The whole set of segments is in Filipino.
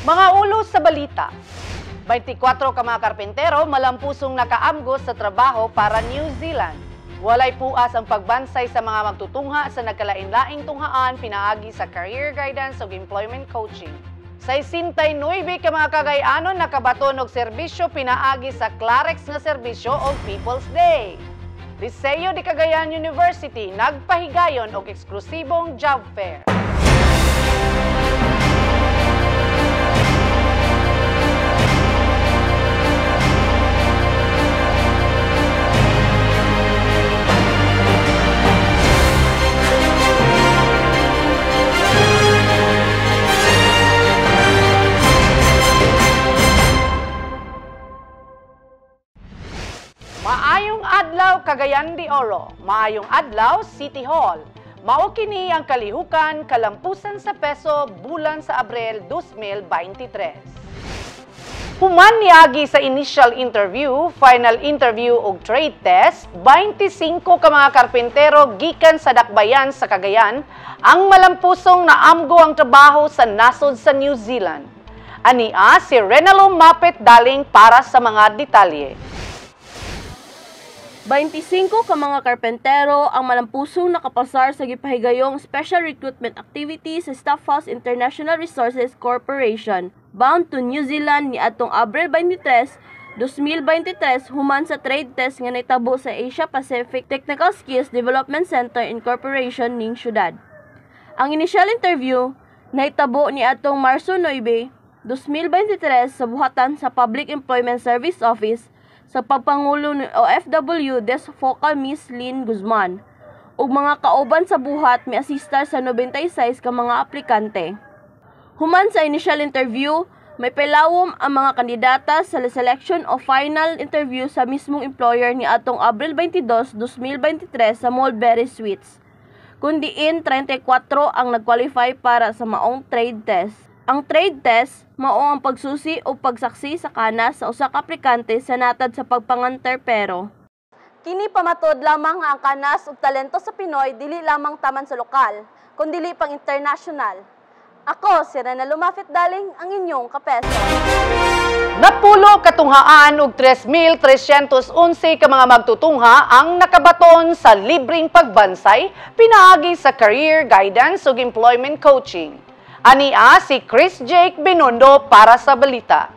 Mga ulo sa balita. 24 ka mga karpentero malampusong nakaamgo sa trabaho para New Zealand. Walay puas ang pagbansay sa mga magtutungha sa nagkalain-laing tunghaan pinaagi sa career guidance ug employment coaching. Sa 69 ka mga kagayanon nakabaton og serbisyo pinaagi sa Clarex nga serbisyo og People's Day. Liceo de Cagayan University nagpahigayon og eksklusibong job fair. Maayong adlaw Cagayan de Oro, maayong adlaw City Hall. Mao kini ang kalihukan kalampusan sa peso bulan sa Abril 2023. Human niagi sa initial interview, final interview ug trade test, 25 ka mga karpentero gikan sa dakbayan sa Cagayan ang malampusong naamgo ang trabaho sa nasod sa New Zealand. Ania si Renalo Mapet daling para sa mga detalye. 25 ka mga karpentero ang malampusong nakapasar sa gipahigayong Special Recruitment Activity sa Staffhouse International Resources Corporation bound to New Zealand ni atong Abril 23, 2023 human sa trade test nga nahitabo sa Asia Pacific Technical Skills Development Center Incorporation ning syudad. Ang initial interview nahitabo ni atong Marso 9, 2023 sa buhatan sa Public Employment Service Office sa pagpangulo ng OFW Desk Focal Miss Lynn Guzman ug mga kauban sa buhat may asistar sa 96 ka mga aplikante. Human sa initial interview, may pilawom ang mga kandidata sa selection o final interview sa mismong employer ni atong Abril 22, 2023 sa Mulberry Suites. Kundiin 34 ang nag-qualify para sa maong trade test. Ang trade test mao ang pagsusi o pagsaksi sa kanas sa usa ka aplikante sa natad sa pagpanganterpero. Kini pamatod lamang nga ang kanas ug talento sa Pinoy dili lamang taman sa lokal, kundi pang international. Ako si Renalo Mapet daling ang inyong kapeso. Napulo katunghaan og 3,311 ka mga magtutungha ang nakabaton sa libreng pagbansay pinaagi sa career guidance ug employment coaching. Ania si Chris Jake Binondo para sa balita.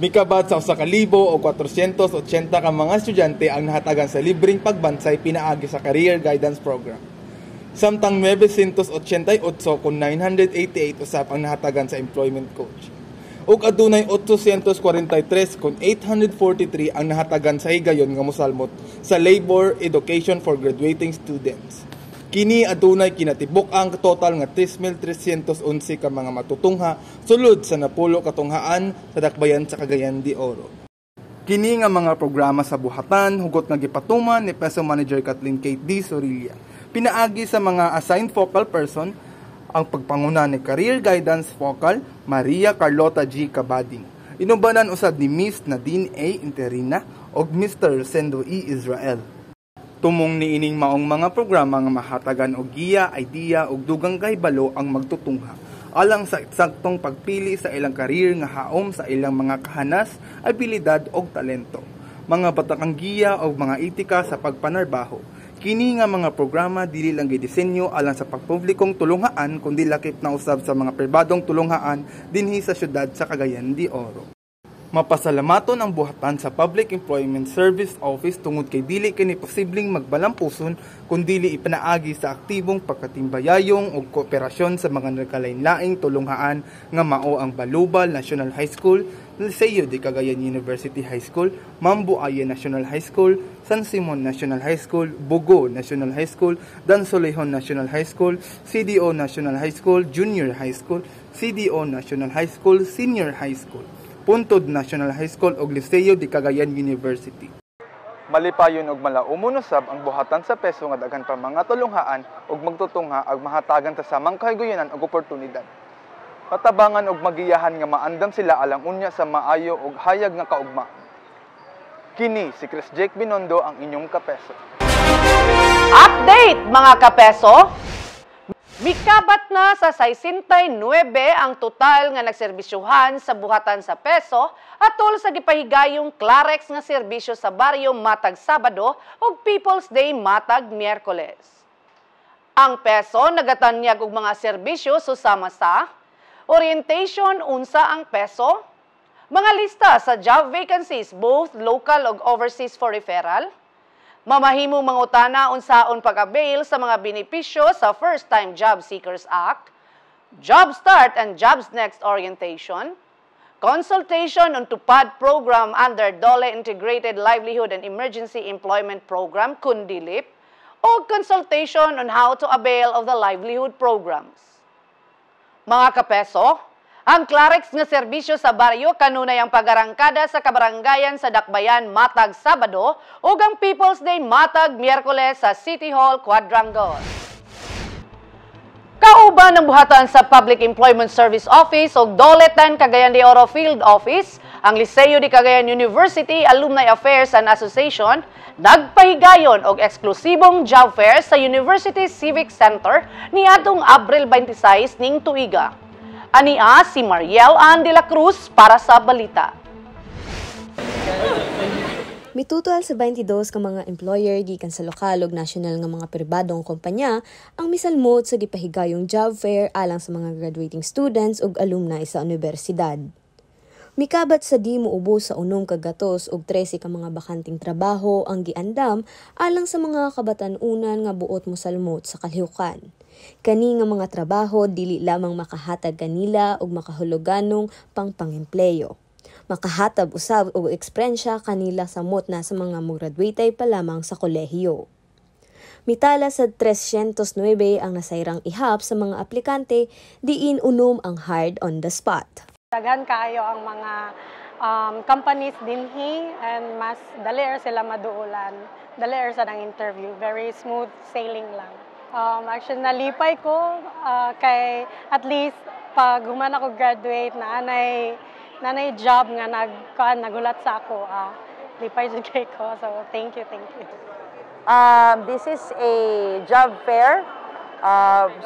Mikabad sa 1,480 ka mga estudyante ang nahatagan sa libreng pagbansay pinaagi sa Career Guidance Program. Samtang 988 kung 988 usap ang nahatagan sa employment coach. Ug adunay 843 kung 843 ang nahatagan sa higayon nga mosalmot sa Labor Education for Graduating Students. Kini adunay kinatibok ang total nga 3,311 ka mga matutungha sulod sa napulo katunghaan sa dakbayan sa Cagayan de Oro. Kini nga mga programa sa buhatan hugot nga gipatuman ni Peso Manager Kathleen Kate D. Sorilla. Pinaagi sa mga assigned focal person ang pagpanguna ni Career Guidance Focal Maria Carlota G. Cabading. Inubanan usab ni Miss Nadine A. Interina ug Mr. Sendo E. Israel. Tumong niining maong mga programa nga mahatagan og giya, idea ug dugang kahibalo ang magtutungha alang sa eksaktong pagpili sa ilang career nga haom sa ilang mga kahanas, abilidad ug talento. Mga batakang giya ug mga etika sa pagpanarbaho. Kini nga mga programa dili lang gidisenyo alang sa pagpublikong tulunghaan kundi lakip na usab sa mga pribadong tulunghaan dinhi sa syudad sa Cagayan de Oro. Mapasalamaton ang buhatan sa Public Employment Service Office tungod kay dili kini posibleng magbalampuson kung dili ipanaagi sa aktibong pagkatimbayayong o kooperasyon sa mga nagkalain-laing tulunghaan nga mao ang Balubal National High School, Liceo de Cagayan University High School, Mambuaya National High School, San Simon National High School, Bugo National High School, Dansolehon National High School, CDO National High School, Junior High School, CDO National High School, Senior High School, Puntod National High School ug Liceo de Cagayan University. Malipayon og malaumon usab ang buhatan sa peso nga daghan pa mga tulunghaan ug magtutungha ag mahatagan ta samang kahiguyanan ug oportunidad. Patabangan og magiyahan nga maandam sila alang unya sa maayo ug hayag nga kaugma. Kini si Chris Jake Binondo ang inyong kapeso. Update mga kapeso! Mikabat na sa 69 ang total nga nagserbisyuhan sa buhatan sa peso atol sa gipahigayong Clarex nga serbisyo sa baryo matag Sabado ug People's Day matag Miyerkules. Ang peso nagatanyag og mga serbisyo susama sa orientation unsa ang peso, mga lista sa job vacancies both local ug overseas for referral, mamahimong mangutana unsaon pag-avail sa mga benepisyo sa First Time Job Seekers Act, Job Start and Jobs Next Orientation, consultation on tupad program under DOLE Integrated Livelihood and Emergency Employment Program, KUNDILIP, o consultation on how to avail of the livelihood programs. Mga kapeso, ang Clarex nga serbisyo sa baryo kanunay ang pag-arangkada sa kabarangayan sa Dakbayan matag Sabado ug ang People's Day matag Miyerkules sa City Hall Quadrangle. Kauban ng buhatan sa Public Employment Service Office ug Doletan Cagayan de Oro Field Office, ang Liceo de Cagayan University Alumni Affairs and Association nagpahigayon og eksklusibong job fair sa University Civic Center niadtong Abril 26 ning tuiga. Ania si Mariel Ann de la Cruz para sa balita. Mitutual sa 22 ka mga employer gikan sa lokal ug national nga mga pribadong kompanya ang misalmot sa gipahigayong job fair alang sa mga graduating students ug alumni sa universidad. Mikabat sa di moubos sa 9 ka gatos ug 13 ka mga bakanting trabaho ang giandam alang sa mga kabatan-unan nga buot mosalmot sa kalihukan. Kani nga mga trabaho dili lamang makahatag kanila og makahuluganong pangpangempleyo. Makahatag usab og eksperyensya kanila samot na sa mga graduate pa lamang sa kolehiyo. Mitala sa 309 ang nasayrang ihap sa mga aplikante diin unom ang hard on the spot. Daghan kayo ang mga companies dinhi and mas daler sila maduulan. Daler sa ng interview, very smooth sailing lang. Actually, nalipay ko kay at least pag human ako graduate na nanay job nga nagulat sa ako. Lipay jud kay ko. So, thank you. This is a job fair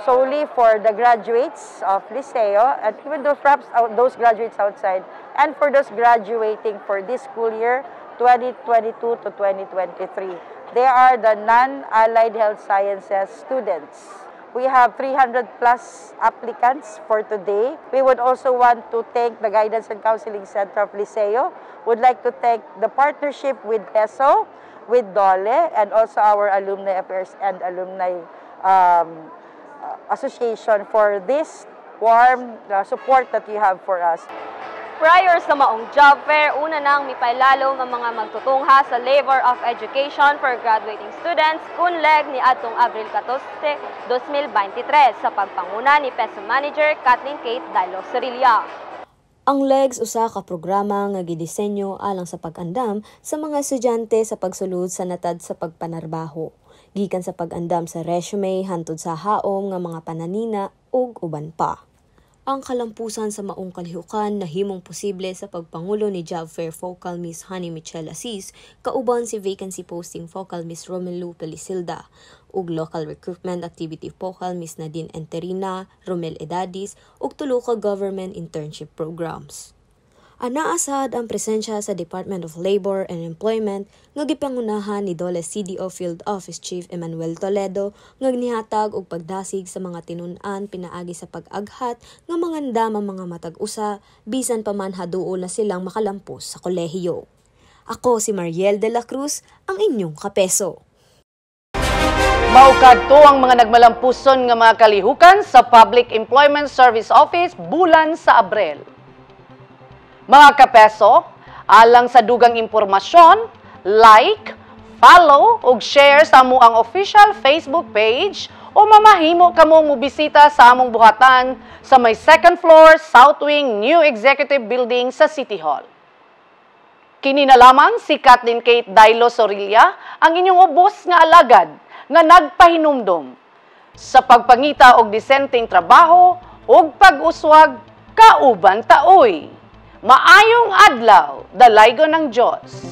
solely for the graduates of Liceo, and even though perhaps those graduates outside, and for those graduating for this school year, 2022 to 2023. They are the non-allied health sciences students. We have 300 plus applicants for today. We would also want to thank the Guidance and Counseling Center of Liceo. Would like to thank the partnership with PESO, with DOLE, and also our Alumni Affairs and Alumni Association for this warm support that you have for us. Prior sa maong job fair, una nang mipailalo ng mga magtutungha sa Labor of Education for Graduating Students, kunleg ni atong Abril 14, 2023 sa pagpanguna ni PESO Manager Kathleen Kate Dailo Sorilla. Ang LEGS usa ka programa nga gidisenyo alang sa pag-andam sa mga estudyante sa pagsulod sa natad sa pagpanarbaho, gikan sa pag-andam sa resume hantod sa haom nga mga pananina ug uban pa. Ang kalampusan sa maong kalihukan nahimong posible sa pagpangulo ni Job Fair Focal Miss Honey Michelle Assis, kauban si Vacancy Posting Focal Miss Romelu Pelisilda, ug Local Recruitment Activity Focal Miss Nadine Enterina, Romel Edadis, ug tulo ka government internship programs. Anaasad ang presensya sa Department of Labor and Employment nga gipangunahan ni DOLE CDO Field Office Chief Emmanuel Toledo nga nihatag og pagdasig sa mga tinun-an pinaagi sa pag-aghat nga mga ndama mga matag-usa bisan pa man haduol na silang makalampos sa kolehiyo. Ako si Mariel de la Cruz, ang inyong kapeso. Maukadto ang mga nagmalampuson nga mga kalihukan sa Public Employment Service Office bulan sa Abril. Mga kapeso, alang sa dugang impormasyon, like, follow ug share sa amuang official Facebook page o mamahimo kamong mobisita sa among buhatan sa may 2nd floor South Wing New Executive Building sa City Hall. Kini na lamang si Kathleen Kate Dailo Sorilla, ang inyong ubos nga alagad nga nagpahinumdom sa pagpangita og disenteng trabaho ug pag-uswag kauban taoy. Maayong adlaw, dalaygon ng Diyos.